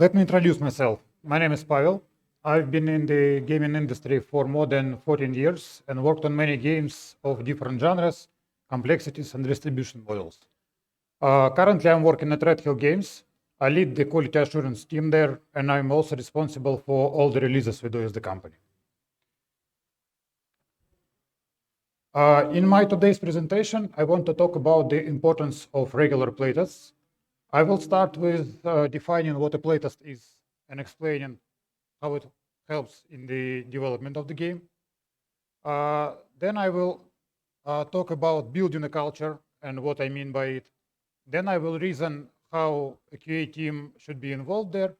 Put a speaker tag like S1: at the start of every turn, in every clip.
S1: Let me introduce myself. My name is Pavel. I've been in the gaming industry for more than 14 years and worked on many games of different genres, complexities, and distribution models. Currently, I'm working at Redhill Games. I lead the quality assurance team there, and I'm also responsible for all the releases we do as the company. In my today's presentation, I want to talk about the importance of regular playtests. I will start with defining what a playtest is and explaining how it helps in the development of the game. Then I will talk about building a culture and what I mean by it. Then I will reason how a QA team should be involved there.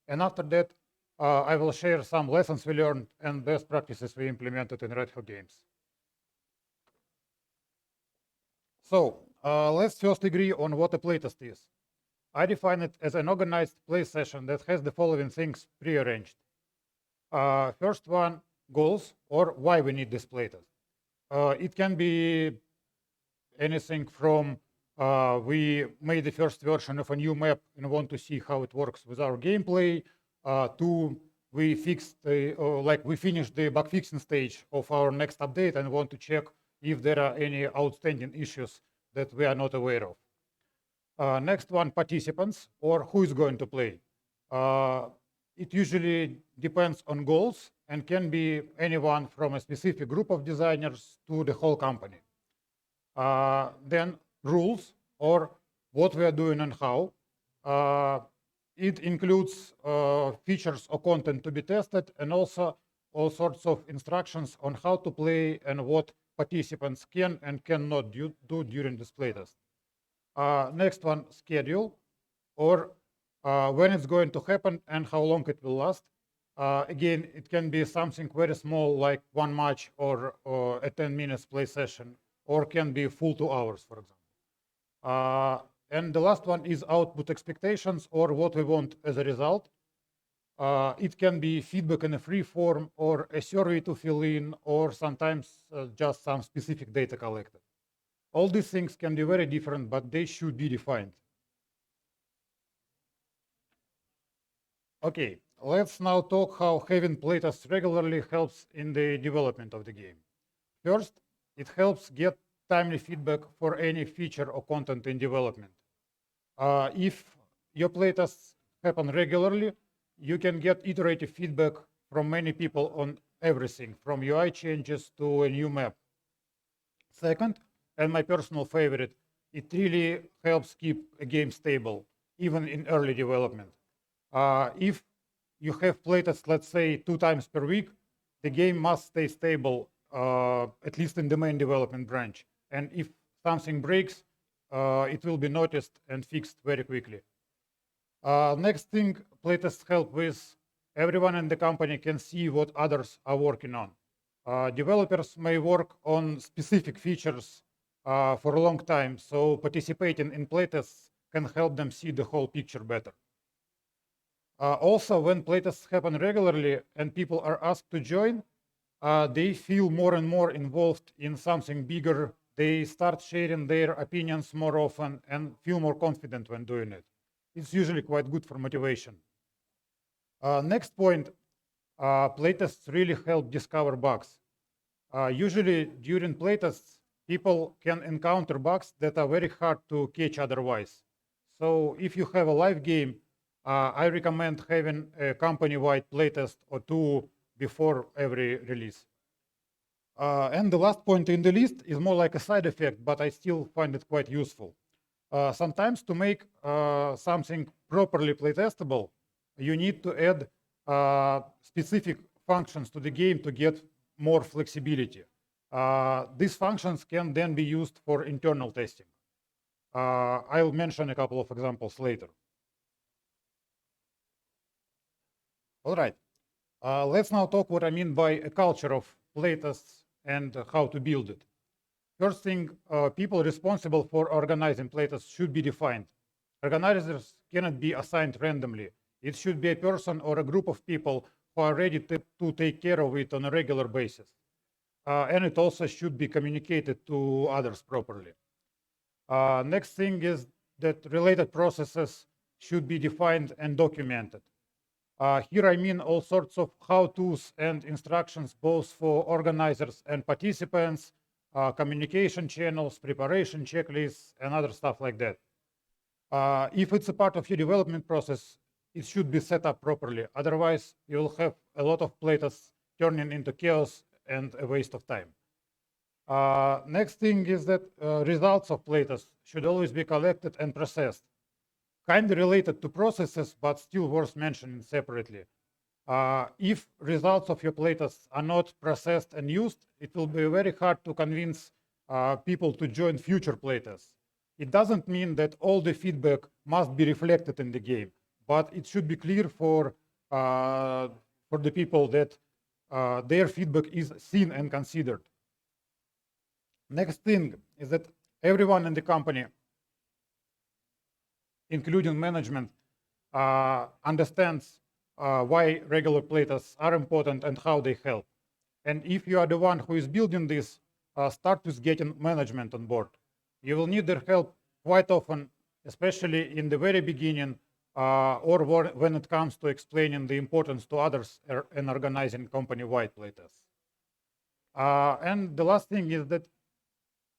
S1: And after that, I will share some lessons we learned and best practices we implemented in Redhill Games. So let's first agree on what a playtest is. I define it as an organized play session that has the following things prearranged. First one, goals, or why we need this playtest. It can be anything from we made the first version of a new map and want to see how it works with our gameplay, to we fixed we finished the bug fixing stage of our next update and want to check if there are any outstanding issues that we are not aware of. Next one, participants, or who is going to play. It usually depends on goals and can be anyone from a specific group of designers to the whole company. Then rules, or what we are doing and how. It includes features or content to be tested, and also all sorts of instructions on how to play and what participants can and cannot do during this playtest. Next one, schedule, or when it's going to happen and how long it will last. Again, it can be something very small like one match or a 10 minutes play session, or can be full 2 hours, for example. And the last one is output expectations, or what we want as a result. It can be feedback in a free form, or a survey to fill in, or sometimes just some specific data collected. All these things can be very different, but they should be defined. Okay, let's now talk how having playtests regularly helps in the development of the game. First, it helps get timely feedback for any feature or content in development. If your playtests happen regularly, you can get iterative feedback from many people on everything, from UI changes to a new map. Second, and my personal favorite, it really helps keep a game stable, even in early development. If you have playtests, let's say 2 times per week, the game must stay stable, at least in the main development branch. And if something breaks, it will be noticed and fixed very quickly. Next thing playtests help with, everyone in the company can see what others are working on. Developers may work on specific features for a long time, so participating in playtests can help them see the whole picture better. Also, when playtests happen regularly and people are asked to join, they feel more and more involved in something bigger. They start sharing their opinions more often and feel more confident when doing it. It's usually quite good for motivation. Next point, playtests really help discover bugs. Usually during playtests, people can encounter bugs that are very hard to catch otherwise. So if you have a live game, I recommend having a company-wide playtest or 2 before every release. And the last point in the list is more like a side effect, but I still find it quite useful. Sometimes to make something properly playtestable, you need to add specific functions to the game to get more flexibility. These functions can then be used for internal testing. I'll mention a couple of examples later. All right, let's now talk what I mean by a culture of playtests and how to build it. First thing, people responsible for organizing playtests should be defined. Organizers cannot be assigned randomly. It should be a person or a group of people who are ready to take care of it on a regular basis. And it also should be communicated to others properly. Next thing is that related processes should be defined and documented. Here I mean all sorts of how-tos and instructions, both for organizers and participants, communication channels, preparation checklists, and other stuff like that. If it's a part of your development process, it should be set up properly. Otherwise, you'll have a lot of playtests turning into chaos and a waste of time. Next thing is that results of playtests should always be collected and processed. Kind of related to processes, but still worth mentioning separately. If results of your playtests are not processed and used, it will be very hard to convince people to join future playtests. It doesn't mean that all the feedback must be reflected in the game, but it should be clear for the people that their feedback is seen and considered. Next thing is that everyone in the company, including management, understands why regular playtests are important and how they help. And if you are the one who is building this, start with getting management on board. You will need their help quite often, especially in the very beginning, or when it comes to explaining the importance to others and organizing company-wide playtests. And the last thing is that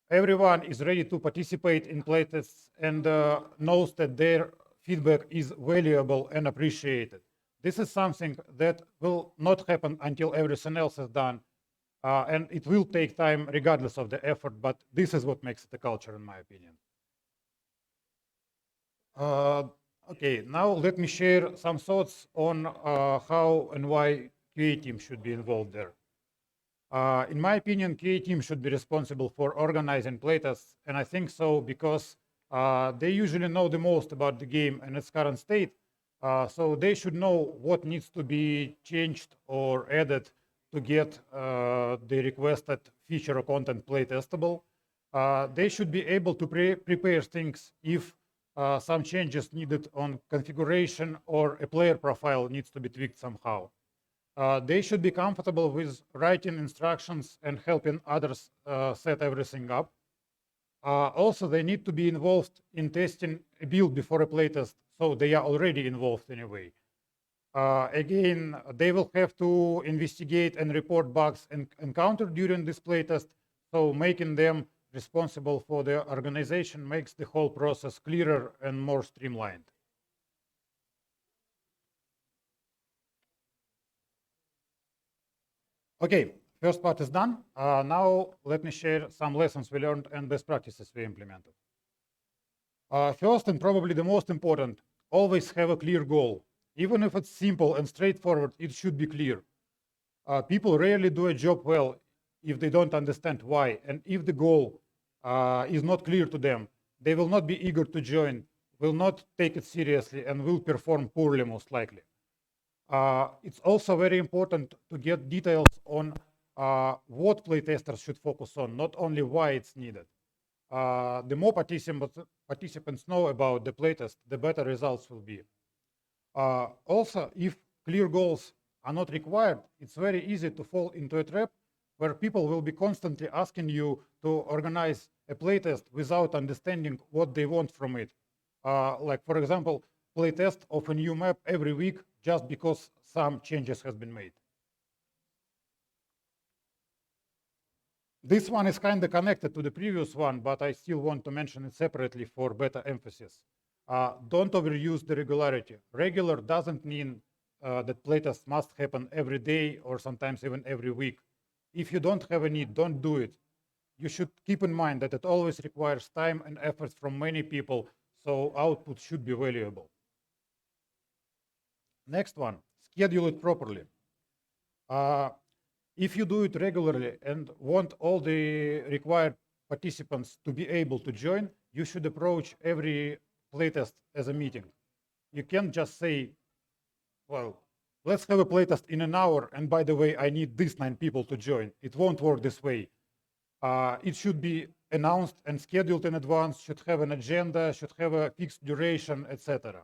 S1: everyone is ready to participate in playtests and knows that their feedback is valuable and appreciated. This is something that will not happen until everything else is done, and it will take time regardless of the effort, but this is what makes it a culture, in my opinion. Okay, now let me share some thoughts on how and why QA team should be involved there. In my opinion, QA team should be responsible for organizing playtests, and I think so because they usually know the most about the game and its current state, so they should know what needs to be changed or added to get the requested feature or content playtestable. They should be able to prepare things if some changes needed on configuration or a player profile needs to be tweaked somehow. They should be comfortable with writing instructions and helping others set everything up. Also, they need to be involved in testing a build before a playtest, so they are already involved anyway. Again, they will have to investigate and report bugs encountered during this playtest, so making them responsible for the organization makes the whole process clearer and more streamlined. Okay, first part is done. Now let me share some lessons we learned and best practices we implemented. First, and probably the most important, always have a clear goal. Even if it's simple and straightforward, it should be clear. People rarely do a job well if they don't understand why, and if the goal is not clear to them, they will not be eager to join, will not take it seriously, and will perform poorly most likely. It's also very important to get details on what playtesters should focus on, not only why it's needed. The more participants know about the playtest, the better results will be. Also, if clear goals are not required, it's very easy to fall into a trap where people will be constantly asking you to organize a playtest without understanding what they want from it. Like, for example, playtest of a new map every week just because some changes has been made. This one is kind of connected to the previous one, but I still want to mention it separately for better emphasis. Don't overuse the regularity. Regular doesn't mean that playtests must happen every day or sometimes even every week. If you don't have a need, don't do it. You should keep in mind that it always requires time and effort from many people, so output should be valuable. Next one, schedule it properly. If you do it regularly and want all the required participants to be able to join, you should approach every playtest as a meeting. You can't just say, well, let's have a playtest in an hour, and by the way, I need these 9 people to join. It won't work this way. It should be announced and scheduled in advance, should have an agenda, should have a fixed duration, etc.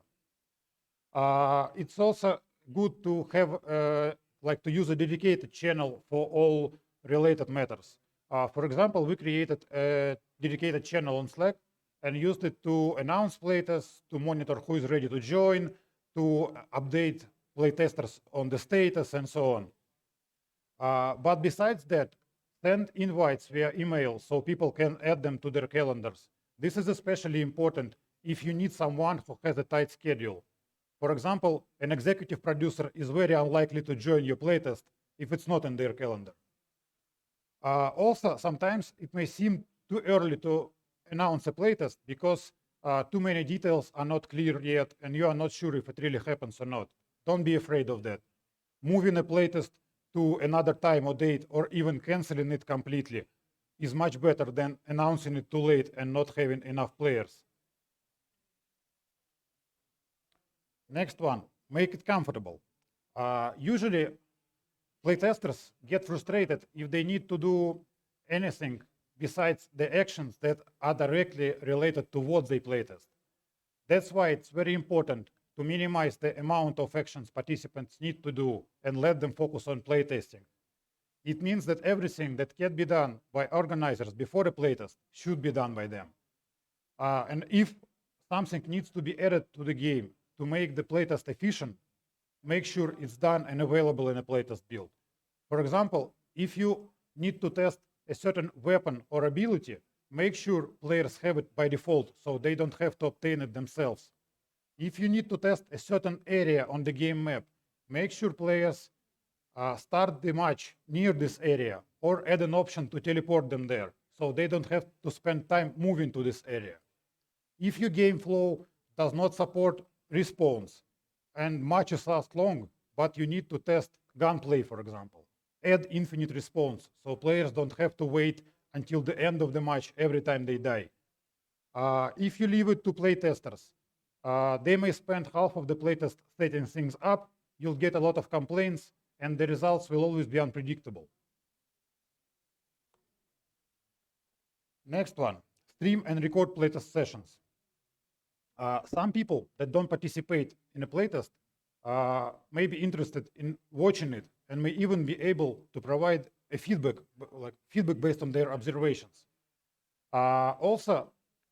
S1: It's also good to have to use a dedicated channel for all related matters. For example, we created a dedicated channel on Slack and used it to announce playtests, to monitor who is ready to join, to update playtesters on the status and so on. But besides that, send invites via email so people can add them to their calendars. This is especially important if you need someone who has a tight schedule. For example, an executive producer is very unlikely to join your playtest if it's not in their calendar. Also, sometimes it may seem too early to announce a playtest because too many details are not clear yet and you are not sure if it really happens or not. Don't be afraid of that. Moving a playtest to another time or date or even canceling it completely is much better than announcing it too late and not having enough players. Next one, make it comfortable. Usually, playtesters get frustrated if they need to do anything besides the actions that are directly related to what they playtest. That's why it's very important to minimize the amount of actions participants need to do and let them focus on playtesting. It means that everything that can be done by organizers before a playtest should be done by them. And if something needs to be added to the game to make the playtest efficient, make sure it's done and available in a playtest build. For example, if you need to test a certain weapon or ability, make sure players have it by default so they don't have to obtain it themselves. If you need to test a certain area on the game map, make sure players start the match near this area or add an option to teleport them there so they don't have to spend time moving to this area. If your game flow does not support respawns and matches last long, but you need to test gunplay, for example, add infinite respawns so players don't have to wait until the end of the match every time they die. If you leave it to playtesters, they may spend half of the playtest setting things up, you'll get a lot of complaints, and the results will always be unpredictable. Next one, stream and record playtest sessions. Some people that don't participate in a playtest may be interested in watching it and may even be able to provide a feedback based on their observations. Also,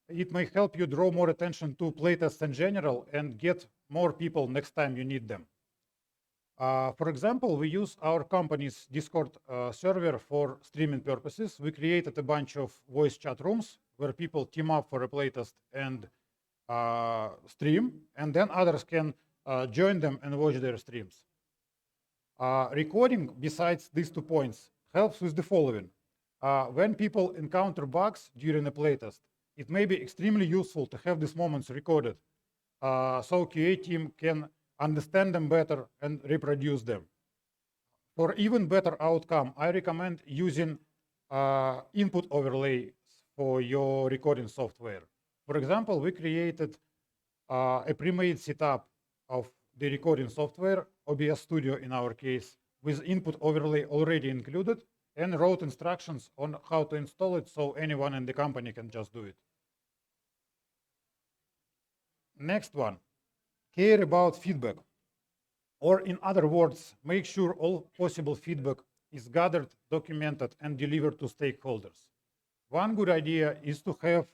S1: it may help you draw more attention to playtests in general and get more people next time you need them. For example, we use our company's Discord server for streaming purposes. We created a bunch of voice chat rooms where people team up for a playtest and stream, and then others can join them and watch their streams. Recording, besides these 2 points, helps with the following. When people encounter bugs during a playtest, it may be extremely useful to have these moments recorded so QA team can understand them better and reproduce them. For even better outcome, I recommend using input overlays for your recording software. For example, we created a pre-made setup of the recording software, OBS Studio in our case, with input overlay already included, and wrote instructions on how to install it so anyone in the company can just do it. Next one, care about feedback. Or in other words, make sure all possible feedback is gathered, documented, and delivered to stakeholders. One good idea is to have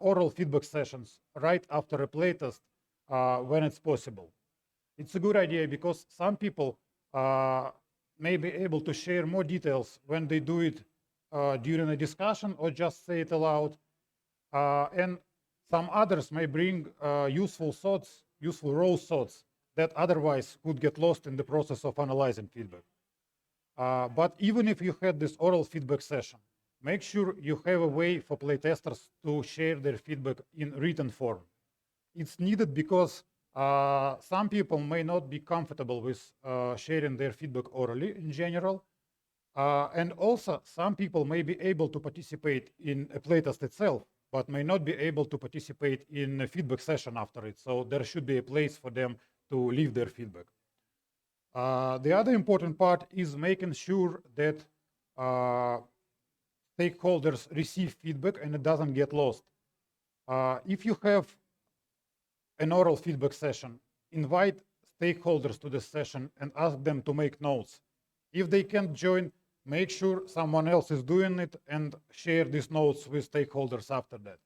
S1: oral feedback sessions right after a playtest when it's possible. It's a good idea because some people may be able to share more details when they do it during a discussion or just say it aloud. And some others may bring useful thoughts, useful raw thoughts that otherwise could get lost in the process of analyzing feedback. But even if you had this oral feedback session, make sure you have a way for playtesters to share their feedback in written form. It's needed because some people may not be comfortable with sharing their feedback orally in general. And also, some people may be able to participate in a playtest itself, but may not be able to participate in a feedback session after it. So there should be a place for them to leave their feedback. The other important part is making sure that stakeholders receive feedback and it doesn't get lost. If you have an oral feedback session, invite stakeholders to the session and ask them to make notes. If they can't join, make sure someone else is doing it and share these notes with stakeholders after that.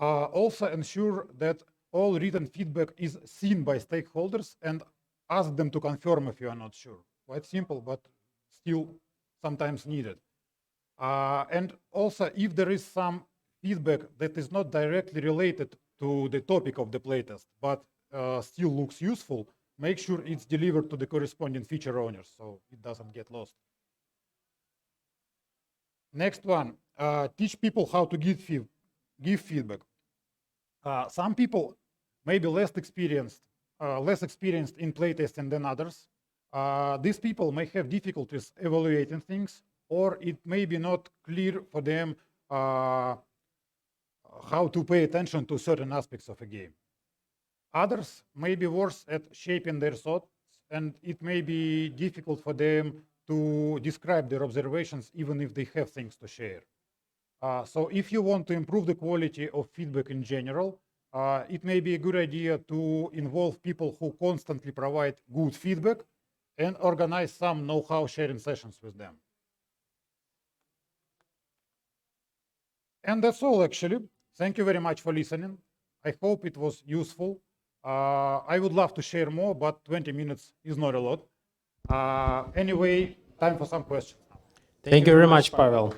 S1: Also ensure that all written feedback is seen by stakeholders and ask them to confirm if you are not sure. Quite simple, but still sometimes needed. And also, if there is some feedback that is not directly related to the topic of the playtest, but still looks useful, make sure it's delivered to the corresponding feature owners so it doesn't get lost. Next one, teach people how to give feedback. Some people may be less experienced in playtesting than others. These people may have difficulties evaluating things, or it may be not clear for them how to pay attention to certain aspects of a game. Others may be worse at shaping their thoughts, and it may be difficult for them to describe their observations even if they have things to share. So if you want to improve the quality of feedback in general, it may be a good idea to involve people who constantly provide good feedback and organize some know-how sharing sessions with them. And that's all, actually. Thank you very much for listening. I hope it was useful. I would love to share more, but 20 minutes is not a lot. Anyway, time for some questions now.
S2: Thank you very much, Pavel.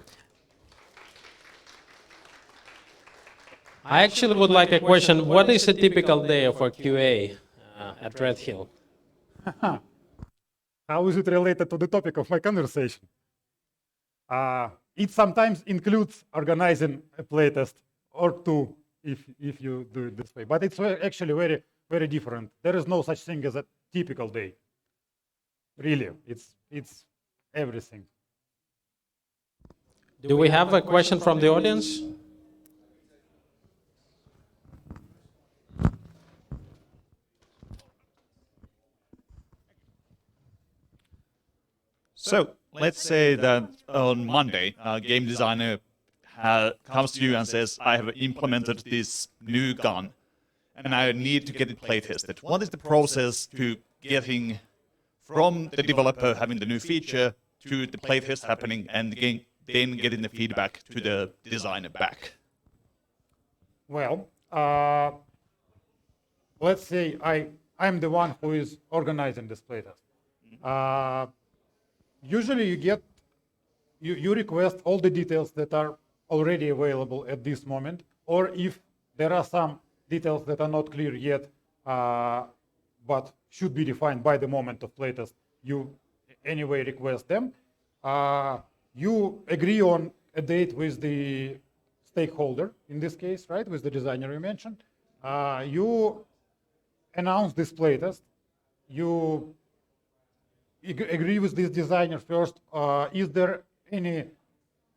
S2: I actually would like a question. What is a typical day of a QA at Redhill?
S1: How is it related to the topic of my conversation? It sometimes includes organizing a playtest or two if you do it this way, but it's actually very, very different. There is no such thing as a typical day. Really, it's everything.
S2: Do we have a question from the audience?
S3: So let's say that on Monday, a game designer comes to you and says, I have implemented this new gun and I need to get it play tested. What is the process to getting from the developer having the new feature to the playtest happening and then getting the feedback to the designer back?
S1: Well, let's say I'm the one who is organizing this playtest. Usually you request all the details that are already available at this moment, or if there are some details that are not clear yet, but should be defined by the moment of playtest, you anyway request them. You agree on a date with the stakeholder, in this case, right, with the designer you mentioned. You announce this playtest. You agree with this designer first. Is there any,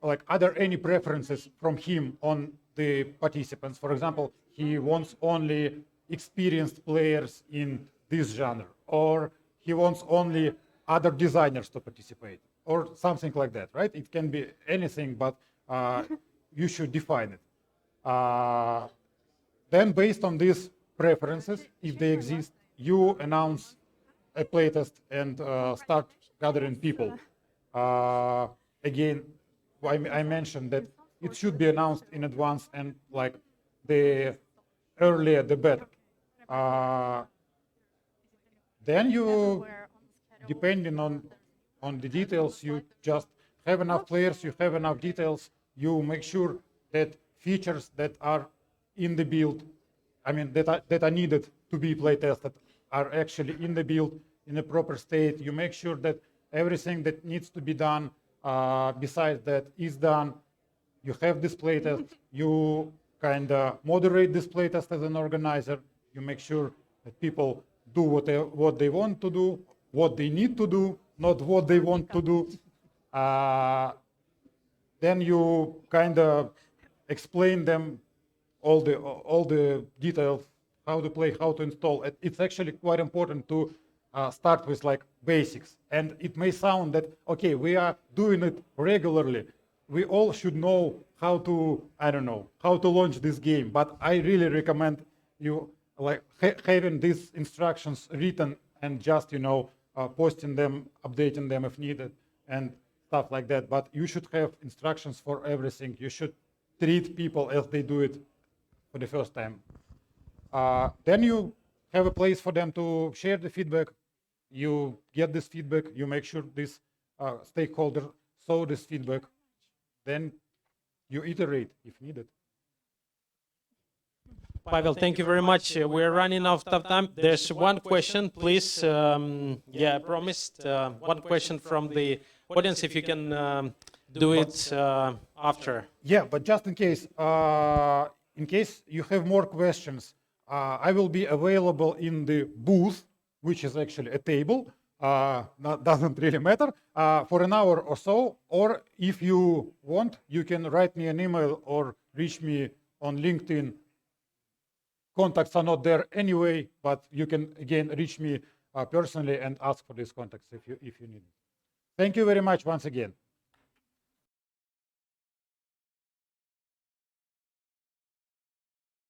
S1: are there any preferences from him on the participants? For example, he wants only experienced players in this genre, or he wants only other designers to participate, or something like that, right? It can be anything, but you should define it. Then based on these preferences, if they exist, you announce a playtest and start gathering people. Again, I mentioned that it should be announced in advance, and the earlier the better. Then you, depending on the details, you just have enough players, you have enough details, you make sure that features that are in the build, that are needed to be play tested, are actually in the build in a proper state. You make sure that everything that needs to be done besides that is done. You have this playtest. You kind of moderate this playtest as an organizer. You make sure that people do what they want to do, what they need to do, not what they want to do. Then you kind of explain them all the details, how to play, how to install. It's actually quite important to start with basics. And it may sound that, okay, we are doing it regularly. We all should know how to, how to launch this game. But I really recommend you having these instructions written and just, posting them, updating them if needed, and stuff like that. But you should have instructions for everything. You should treat people as they do it for the first time. Then you have a place for them to share the feedback. you get this feedback, you make sure this stakeholder saw this feedback, then you iterate if needed.
S2: Pavel, thank you very much. We're running out of time. There's one question, please. Yeah, I promised one question from the audience, if you can do it after.
S1: Yeah, but just in case you have more questions, I will be available in the booth, which is actually a table. Doesn't really matter, for an hour or so. Or if you want, you can write me an email or reach me on LinkedIn. Contacts are not there anyway, but you can again reach me personally and ask for these contacts if you need it. Thank you very much once again.